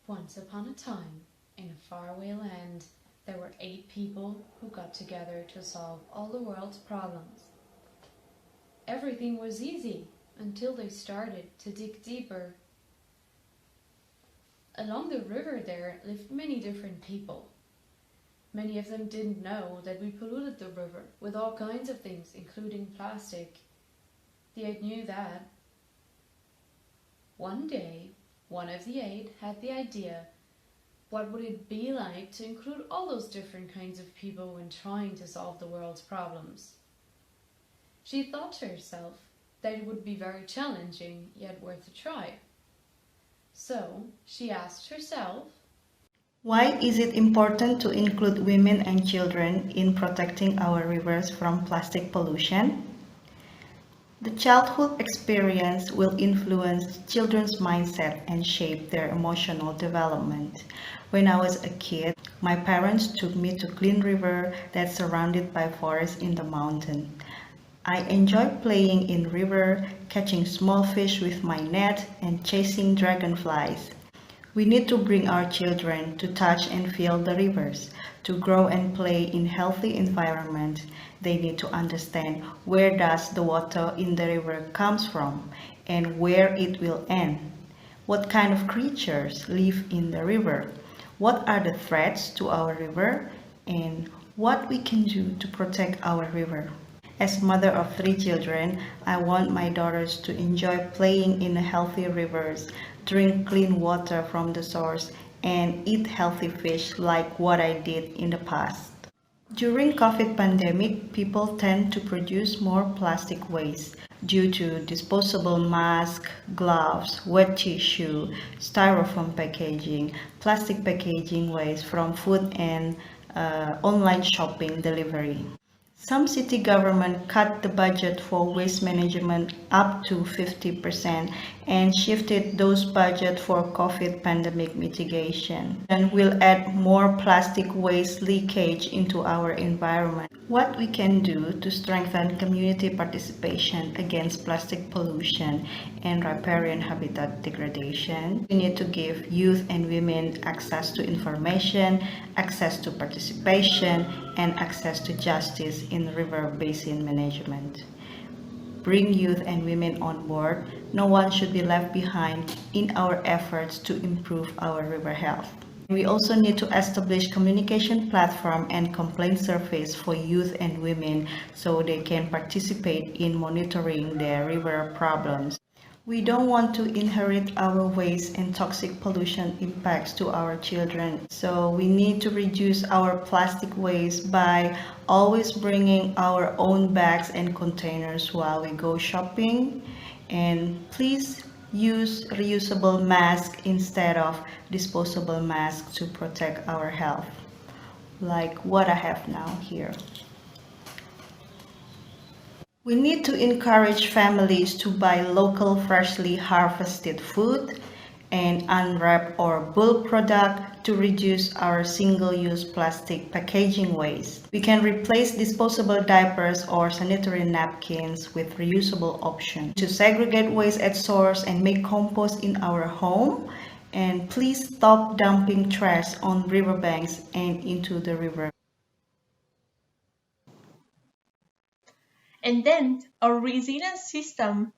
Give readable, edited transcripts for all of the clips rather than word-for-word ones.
Once upon a time, in a faraway land, there were 8 people who got together to solve all the world's problems. Everything was easy until they started to dig deeper. Along the river there lived many different people. Many of them didn't know that we polluted the river with all kinds of things, including plastic. The 8 knew that. One day, one of the 8 had the idea, what would it be like to include all those different kinds of people when trying to solve the world's problems? She thought to herself that it would be very challenging, yet worth a try. So she asked herself, why is it important to include women and children in protecting our rivers from plastic pollution? The childhood experience will influence children's mindset and shape their emotional development. When I was a kid, my parents took me to clean river that's surrounded by forest in the mountain. I enjoyed playing in river, catching small fish with my net, and chasing dragonflies. We need to bring our children to touch and feel the rivers. To grow and play in healthy environment, they need to understand where does the water in the river comes from and where it will end. What kind of creatures live in the river? What are the threats to our river and what we can do to protect our river? As mother of 3 children, I want my daughters to enjoy playing in healthy rivers, drink clean water from the source, and eat healthy fish like what I did in the past. During COVID pandemic, people tend to produce more plastic waste due to disposable masks, gloves, wet tissue, styrofoam packaging, plastic packaging waste from food and online shopping delivery. Some city government cut the budget for waste management up to 50% and shifted those budget for COVID pandemic mitigation and will add more plastic waste leakage into our environment. What we can do to strengthen community participation against plastic pollution and riparian habitat degradation. We need to give youth and women access to information, access to participation, and access to justice in river basin management. Bring youth and women on board. No one should be left behind in our efforts to improve our river health. We also need to establish communication platform and complaint surface for youth and women so they can participate in monitoring their river problems. We don't want to inherit our waste and toxic pollution impacts to our children. So we need to reduce our plastic waste by always bringing our own bags and containers while we go shopping. And please use reusable masks instead of disposable masks to protect our health, like what I have now here. We need to encourage families to buy local freshly harvested food and unwrap or bulk product to reduce our single-use plastic packaging waste. We can replace disposable diapers or sanitary napkins with reusable options. To segregate waste at source and make compost in our home. And please stop dumping trash on riverbanks and into the river. And then a resilient system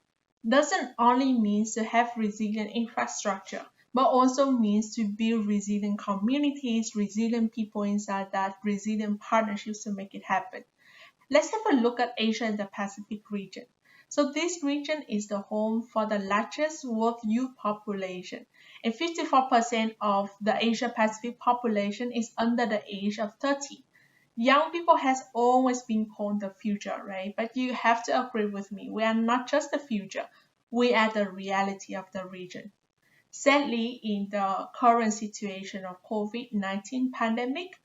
doesn't only mean to have resilient infrastructure, but also means to build resilient communities, resilient people inside that, resilient partnerships to make it happen. Let's have a look at Asia and the Pacific region. So this region is the home for the largest world youth population, and 54% of the Asia Pacific population is under the age of 30. Young people has always been called the future, right? But you have to agree with me, we are not just the future, we are the reality of the region. Sadly, in the current situation of COVID-19 pandemic,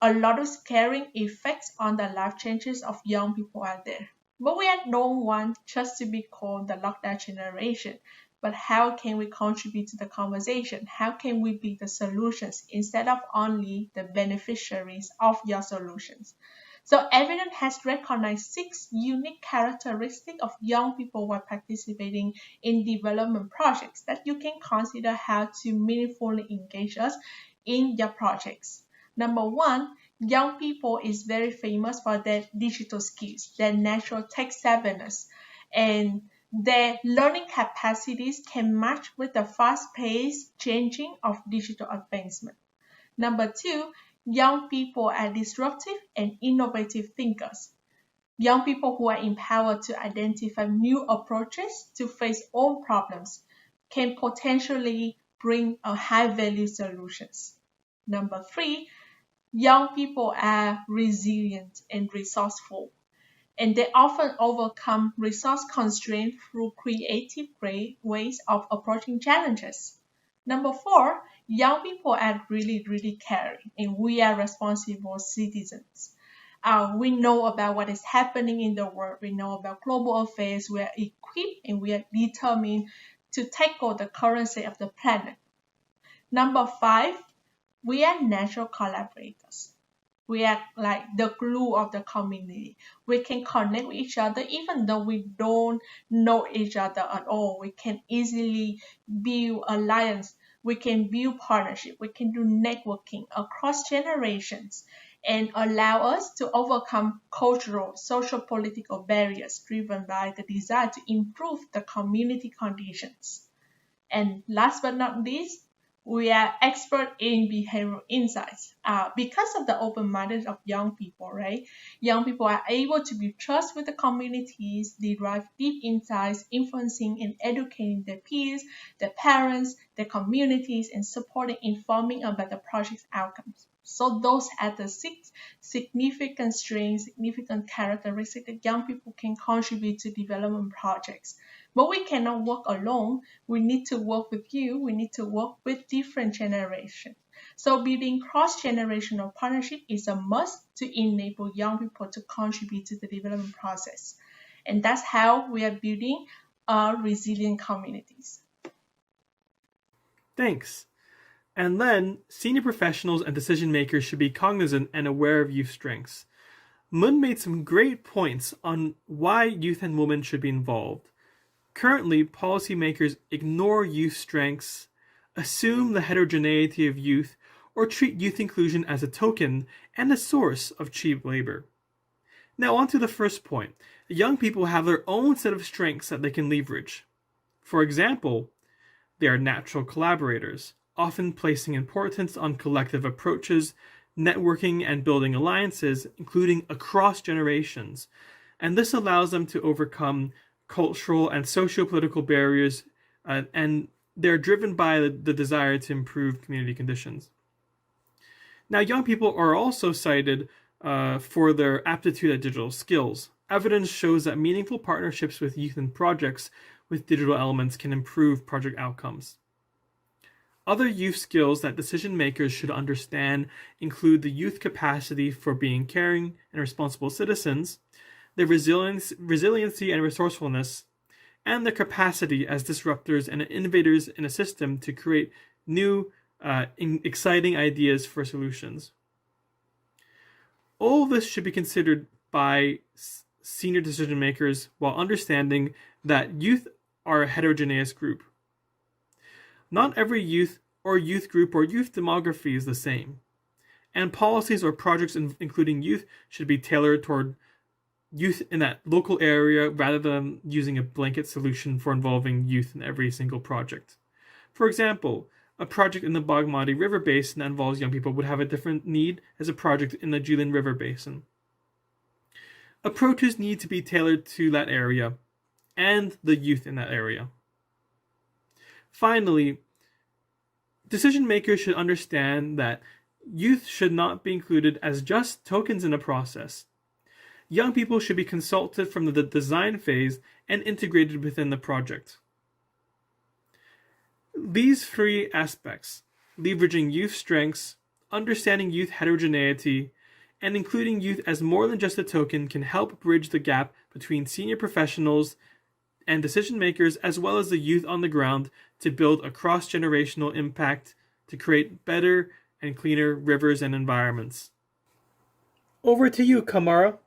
a lot of scaring effects on the life changes of young people out there. But we don't want just to be called the lockdown generation. But how can we contribute to the conversation? How can we be the solutions instead of only the beneficiaries of your solutions? So evidence has recognized 6 unique characteristics of young people while participating in development projects that you can consider how to meaningfully engage us in your projects. Number 1, young people is very famous for their digital skills, their natural tech savviness, and their learning capacities can match with the fast-paced changing of digital advancement. Number 2, young people are disruptive and innovative thinkers. Young people who are empowered to identify new approaches to face old problems can potentially bring a high-value solutions. Number 3, young people are resilient and resourceful, and they often overcome resource constraints through creative ways of approaching challenges. Number 4, young people are really caring, and we are responsible citizens. We know about what is happening in the world. We know about global affairs. We are equipped and we are determined to tackle the current state of the planet. Number 5, we are natural collaborators. We are like the glue of the community. We can connect with each other even though we don't know each other at all. We can easily build alliance. We can build partnership. We can do networking across generations and allow us to overcome cultural, social, political barriers driven by the desire to improve the community conditions. And last but not least, we are expert in behavioral insights. Because of the open-mindedness of young people, right? Young people are able to build trust with the communities, derive deep insights, influencing and educating their peers, their parents, their communities, and supporting, informing about the project's outcomes. So those are the 6 significant strengths, significant characteristics that young people can contribute to development projects. But we cannot work alone. We need to work with you. We need to work with different generations. So building cross-generational partnership is a must to enable young people to contribute to the development process. And that's how we are building our resilient communities. Thanks. And then, senior professionals and decision makers should be cognizant and aware of youth strengths. Mun made some great points on why youth and women should be involved. Currently, policymakers ignore youth strengths, assume the heterogeneity of youth, or treat youth inclusion as a token and a source of cheap labor. Now on to the first point. Young people have their own set of strengths that they can leverage. For example, they are natural collaborators, often placing importance on collective approaches, networking and building alliances, including across generations. And this allows them to overcome cultural and socio-political barriers, and they're driven by the desire to improve community conditions. Now, young people are also cited for their aptitude at digital skills. Evidence shows that meaningful partnerships with youth and projects with digital elements can improve project outcomes. Other youth skills that decision makers should understand include the youth capacity for being caring and responsible citizens, their resiliency and resourcefulness, and their capacity as disruptors and innovators in a system to create new, exciting ideas for solutions. All of this should be considered by senior decision makers while understanding that youth are a heterogeneous group. Not every youth or youth group or youth demography is the same, and policies or projects including youth should be tailored toward youth in that local area rather than using a blanket solution for involving youth in every single project. For example, a project in the Bagmati River Basin that involves young people would have a different need as a project in the Jilin River Basin. Approaches need to be tailored to that area and the youth in that area. Finally, decision makers should understand that youth should not be included as just tokens in a process. Young people should be consulted from the design phase and integrated within the project. These 3 aspects, leveraging youth strengths, understanding youth heterogeneity, and including youth as more than just a token, can help bridge the gap between senior professionals and decision makers as well as the youth on the ground to build a cross-generational impact to create better and cleaner rivers and environments. Over to you, Kamara.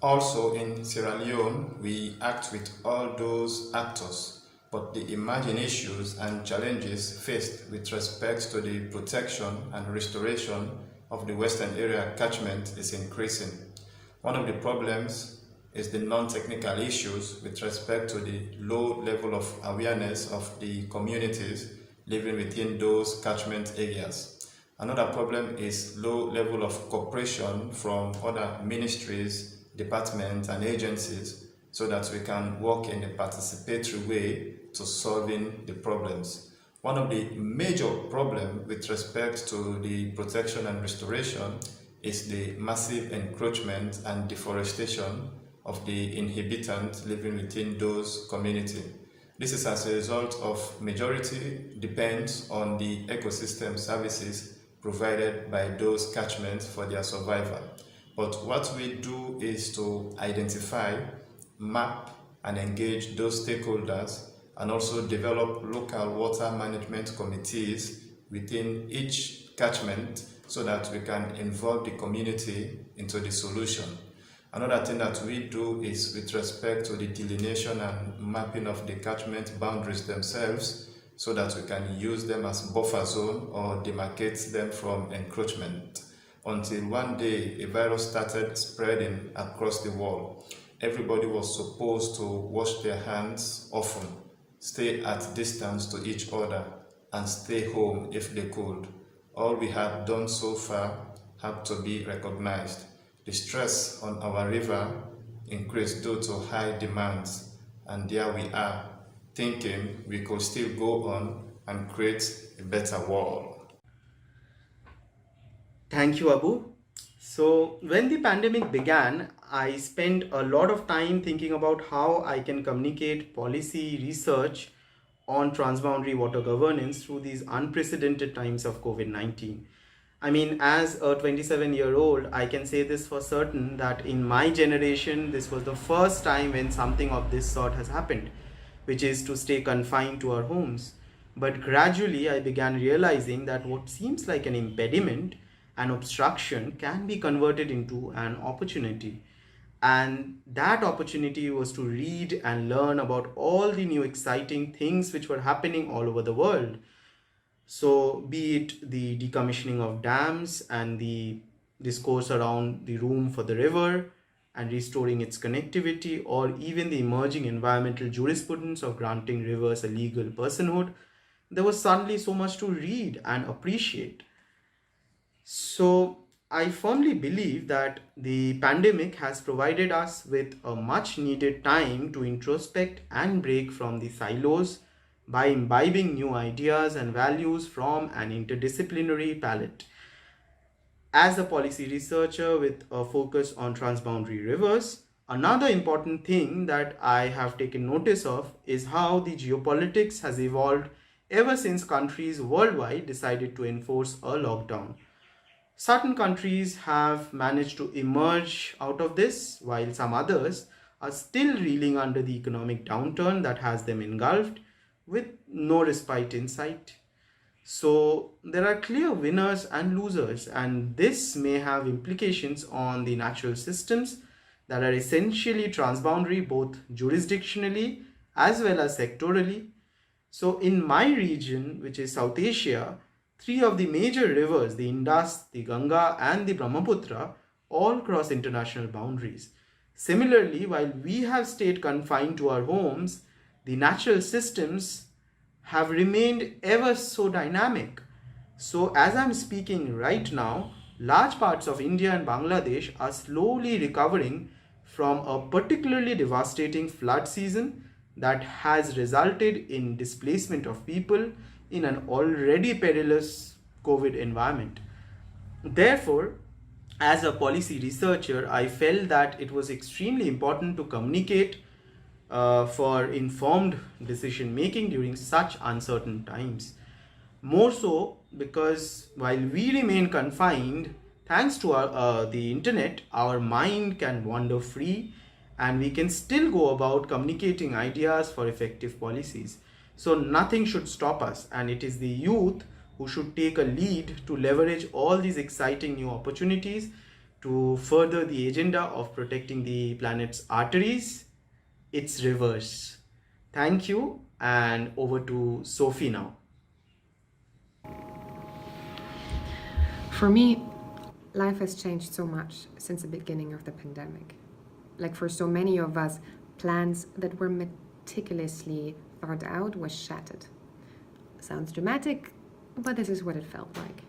Also, in Sierra Leone, we act with all those actors, but the emerging issues and challenges faced with respect to the protection and restoration of the Western Area catchment is increasing. One of the problems is the non-technical issues with respect to the low level of awareness of the communities living within those catchment areas. Another problem is low level of cooperation from other ministries, departments and agencies so that we can work in a participatory way to solving the problems. One of the major problems with respect to the protection and restoration is the massive encroachment and deforestation of the inhabitants living within those communities. This is as a result of majority depends on the ecosystem services provided by those catchments for their survival. But what we do is to identify, map, and engage those stakeholders and also develop local water management committees within each catchment so that we can involve the community into the solution. Another thing that we do is with respect to the delineation and mapping of the catchment boundaries themselves so that we can use them as buffer zone or demarcate them from encroachment. Until one day a virus started spreading across the world. Everybody was supposed to wash their hands often, stay at distance to each other, and stay home if they could. All we had done so far had to be recognized. The stress on our river increased due to high demands, and there we are, thinking we could still go on and create a better world. Thank you, Abu. So, when the pandemic began, I spent a lot of time thinking about how I can communicate policy research on transboundary water governance through these unprecedented times of COVID 19. I mean, as a 27-year-old, I can say this for certain that in my generation, this was the first time when something of this sort has happened, which is to stay confined to our homes. But gradually, I began realizing that what seems like an impediment, an obstruction, can be converted into an opportunity. And that opportunity was to read and learn about all the new exciting things which were happening all over the world. So, be it the decommissioning of dams and the discourse around the room for the river and restoring its connectivity, or even the emerging environmental jurisprudence of granting rivers a legal personhood, there was suddenly so much to read and appreciate. So, I firmly believe that the pandemic has provided us with a much needed time to introspect and break from the silos by imbibing new ideas and values from an interdisciplinary palette. As a policy researcher with a focus on transboundary rivers, another important thing that I have taken notice of is how the geopolitics has evolved ever since countries worldwide decided to enforce a lockdown. Certain countries have managed to emerge out of this, while some others are still reeling under the economic downturn that has them engulfed with no respite in sight. So, there are clear winners and losers, and this may have implications on the natural systems that are essentially transboundary both jurisdictionally as well as sectorally. So, in my region, which is South Asia, three of the major rivers, the Indus, the Ganga, and the Brahmaputra, all cross international boundaries. Similarly, while we have stayed confined to our homes, the natural systems have remained ever so dynamic. So, as I'm speaking right now, large parts of India and Bangladesh are slowly recovering from a particularly devastating flood season that has resulted in displacement of people in an already perilous COVID environment. Therefore, as a policy researcher, I felt that it was extremely important to communicate for informed decision making during such uncertain times. More so because while we remain confined, thanks to the internet, our mind can wander free and we can still go about communicating ideas for effective policies. So nothing should stop us, and it is the youth who should take a lead to leverage all these exciting new opportunities to further the agenda of protecting the planet's arteries, it's reverse. Thank you, and over to Sophie now. For me, life has changed so much since the beginning of the pandemic. Like for so many of us, plans that were meticulously thought out were shattered. Sounds dramatic, but this is what it felt like.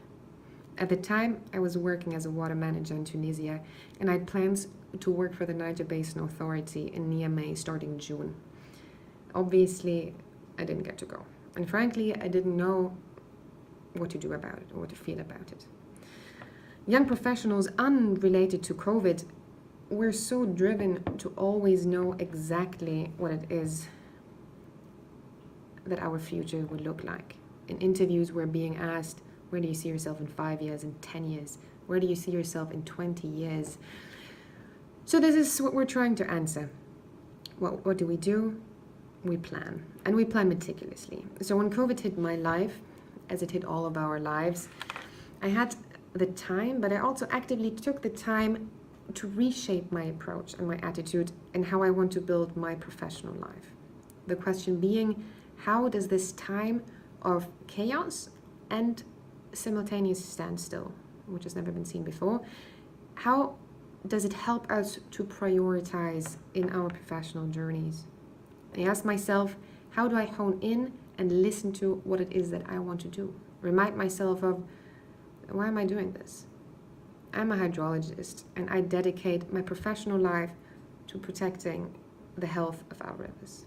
At the time, I was working as a water manager in Tunisia, and I had plans to work for the Niger Basin Authority in Niamey starting June. Obviously, I didn't get to go. And frankly, I didn't know what to do about it or what to feel about it. Young professionals unrelated to COVID were so driven to always know exactly what it is that our future would look like. In interviews, we're being asked, where do you see yourself in 5 years, in 10 years? Where do you see yourself in 20 years? So this is what we're trying to answer. What do? We plan. And we plan meticulously. So when COVID hit my life, as it hit all of our lives, I had the time, but I also actively took the time to reshape my approach and my attitude and how I want to build my professional life. The question being, how does this time of chaos and simultaneous standstill, which has never been seen before, how does it help us to prioritize in our professional journeys? I ask myself, how do I hone in and listen to what it is that I want to do? Remind myself of, why am I doing this? I'm a hydrologist, and I dedicate my professional life to protecting the health of our rivers,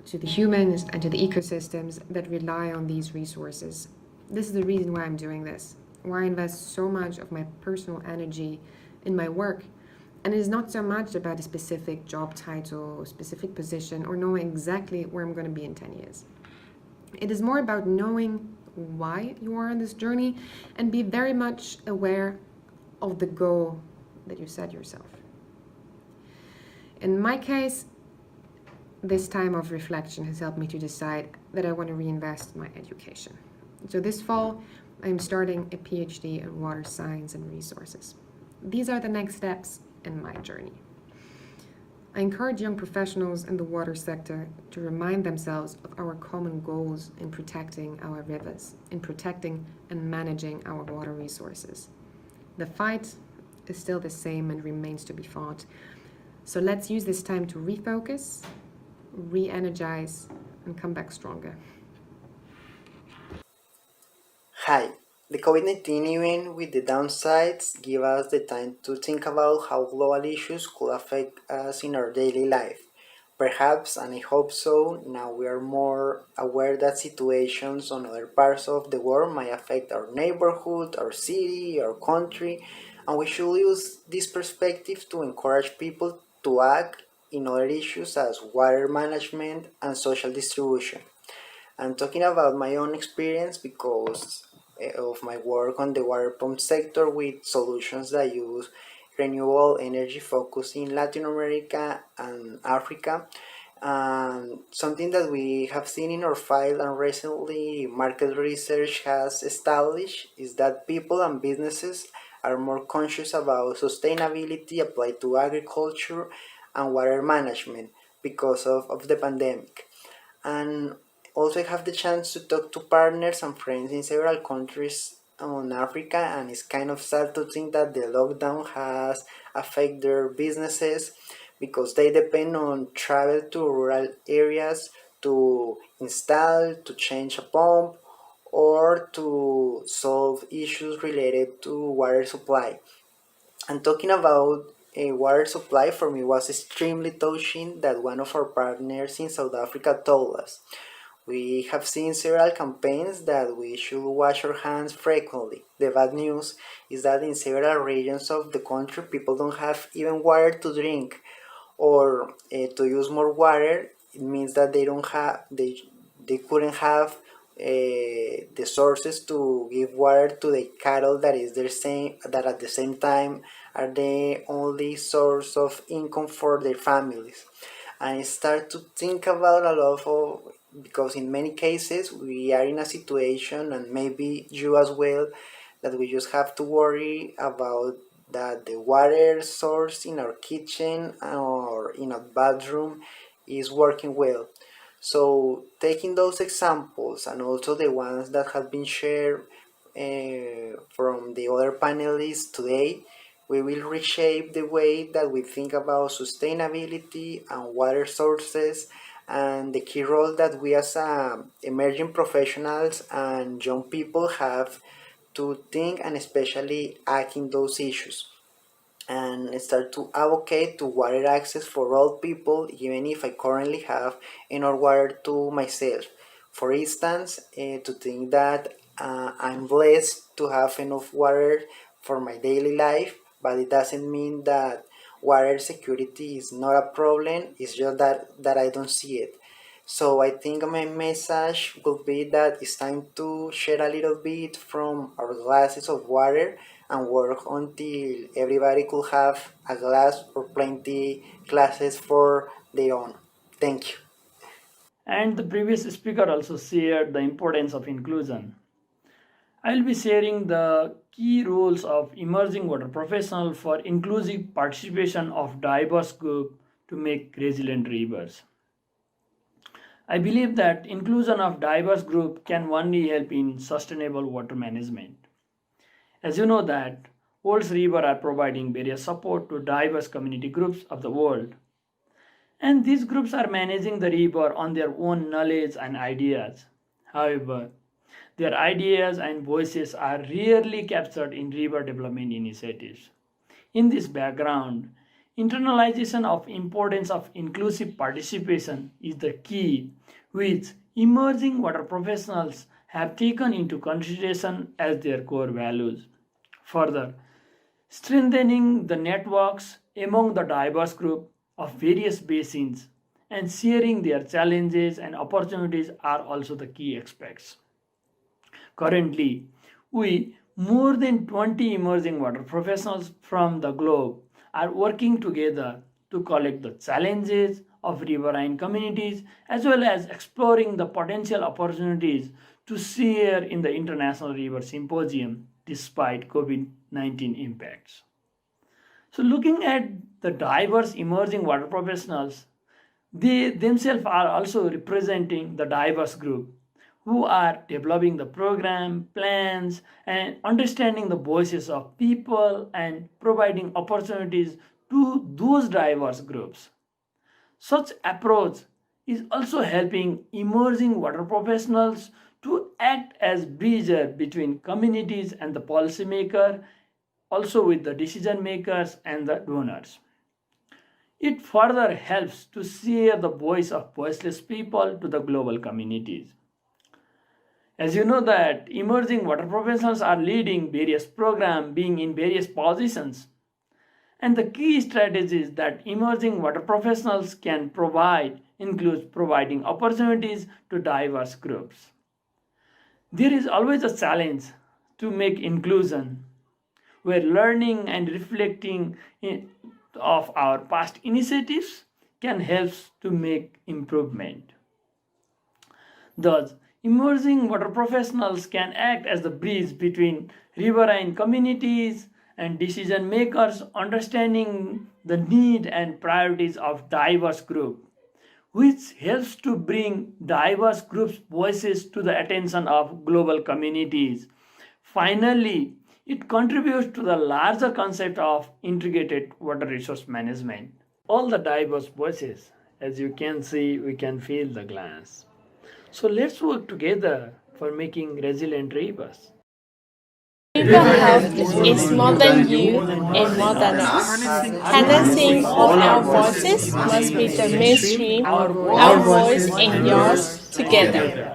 to the humans and to the ecosystems that rely on these resources. This is the reason why I'm doing this, why I invest so much of my personal energy in my work. And it is not so much about a specific job title or specific position or knowing exactly where I'm going to be in 10 years. It is more about knowing why you are on this journey and be very much aware of the goal that you set yourself. In my case, this time of reflection has helped me to decide that I want to reinvest in my education. So this fall, I'm starting a PhD in water science and resources. These are the next steps in my journey. I encourage young professionals in the water sector to remind themselves of our common goals in protecting our rivers, in protecting and managing our water resources. The fight is still the same and remains to be fought. So let's use this time to refocus, re-energize, and come back stronger. Hi. The COVID-19 event with the downsides give us the time to think about how global issues could affect us in our daily life. Perhaps, and I hope so, now we are more aware that situations on other parts of the world might affect our neighborhood, our city, our country, and we should use this perspective to encourage people to act in other issues as water management and social distribution. I'm talking about my own experience because of my work on the water pump sector with solutions that use renewable energy focused in Latin America and Africa. Something that we have seen in our file and recently market research has established is that people and businesses are more conscious about sustainability applied to agriculture and water management because of the pandemic. And also I have the chance to talk to partners and friends in several countries on Africa, and it's kind of sad to think that the lockdown has affected their businesses because they depend on travel to rural areas to install, to change a pump, or to solve issues related to water supply. And talking about a water supply, for me was extremely touching that one of our partners in South Africa told us. We have seen several campaigns that we should wash our hands frequently. The bad news is that in several regions of the country, people don't have even water to drink, or to use more water. It means that they couldn't have the sources to give water to the cattle that at the same time are the only source of income for their families. And I start to think about a lot of, because in many cases we are in a situation, and maybe you as well, that we just have to worry about that the water source in our kitchen or in a bathroom is working well. So taking those examples and also the ones that have been shared from the other panelists today, we will reshape the way that we think about sustainability and water sources and the key role that we as emerging professionals and young people have to think and especially act in those issues and start to advocate to water access for all people, even if I currently have enough water to myself. For instance, to think that I'm blessed to have enough water for my daily life, but it doesn't mean that water security is not a problem, it's just that I don't see it. So I think my message would be that it's time to share a little bit from our glasses of water and work until everybody could have a glass or plenty glasses for their own. Thank you. And the previous speaker also shared the importance of inclusion. I will be sharing the key roles of emerging water professional for inclusive participation of diverse group to make resilient rivers. I believe that inclusion of diverse group can only help in sustainable water management. As you know that world's rivers are providing various support to diverse community groups of the world. And these groups are managing the river on their own knowledge and ideas. However, their ideas and voices are rarely captured in river development initiatives. In this background, internalization of importance of inclusive participation is the key which emerging water professionals have taken into consideration as their core values. Further, strengthening the networks among the diverse group of various basins and sharing their challenges and opportunities are also the key aspects. Currently, we more than 20 emerging water professionals from the globe are working together to collect the challenges of riverine communities as well as exploring the potential opportunities to share in the International River Symposium despite COVID-19 impacts. So, looking at the diverse emerging water professionals, they themselves are also representing the diverse group who are developing the program, plans, and understanding the voices of people and providing opportunities to those diverse groups. Such approach is also helping emerging water professionals to act as bridger between communities and the policymaker, also with the decision makers and the donors. It further helps to share the voice of voiceless people to the global communities. As you know that emerging water professionals are leading various programs, being in various positions. And the key strategies that emerging water professionals can provide includes providing opportunities to diverse groups. There is always a challenge to make inclusion where learning and reflecting of our past initiatives can help to make improvement. Thus, emerging water professionals can act as the bridge between riverine communities and decision makers, understanding the need and priorities of diverse groups, which helps to bring diverse groups' voices to the attention of global communities. Finally, it contributes to the larger concept of integrated water resource management. All the diverse voices, as you can see, we can feel the glass. So let's work together for making resilient rivers. River health is more than you and more than us. Harnessing all our voices must be the mainstream, our voice and yours together.